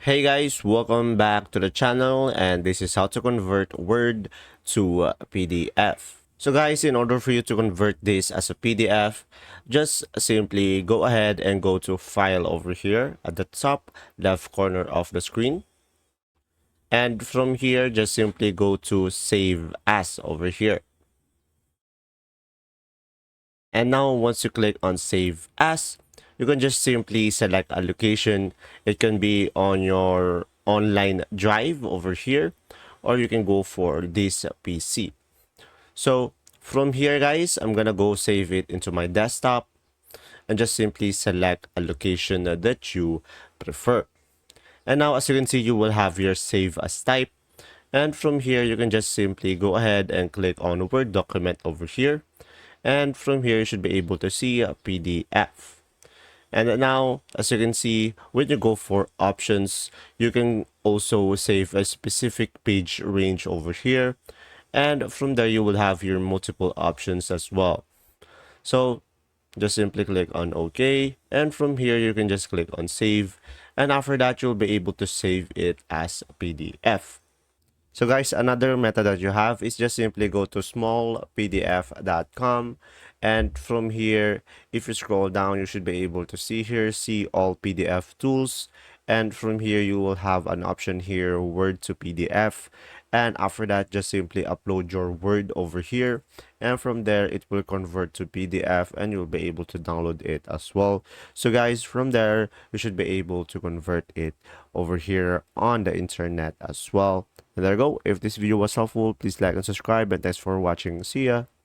Hey guys, welcome back to the channel, and this is how to convert Word to PDF. So guys, in order for you to convert this as a PDF, just simply go ahead and go to File over here at the top left corner of the screen. And from here, just simply go to Save As over here. And now once you click on Save As, you can just simply select a location. It can be on your online drive over here, or you can go for this PC. So from here, guys, I'm gonna go save it into my desktop and just simply select a location that you prefer. And now, as you can see, you will have your save as type. And from here, you can just simply go ahead and click on Word document over here. And from here, you should be able to see a PDF. And now, as you can see, when you go for options, you can also save a specific page range over here. And from there, you will have your multiple options as well. So just simply click on OK. And from here, you can just click on save. And after that, you'll be able to save it as a PDF. So guys, another method that you have is just simply go to smallpdf.com, and from here, if you scroll down, you should be able to see here, see all PDF tools, and from here you will have an option here, Word to PDF, and after that, just simply upload your Word over here, and from there it will convert to PDF and you'll be able to download it as well. So guys, from there you should be able to convert it over here on the internet as well. And there you go. If this video was helpful, please like and subscribe, and thanks for watching. See ya.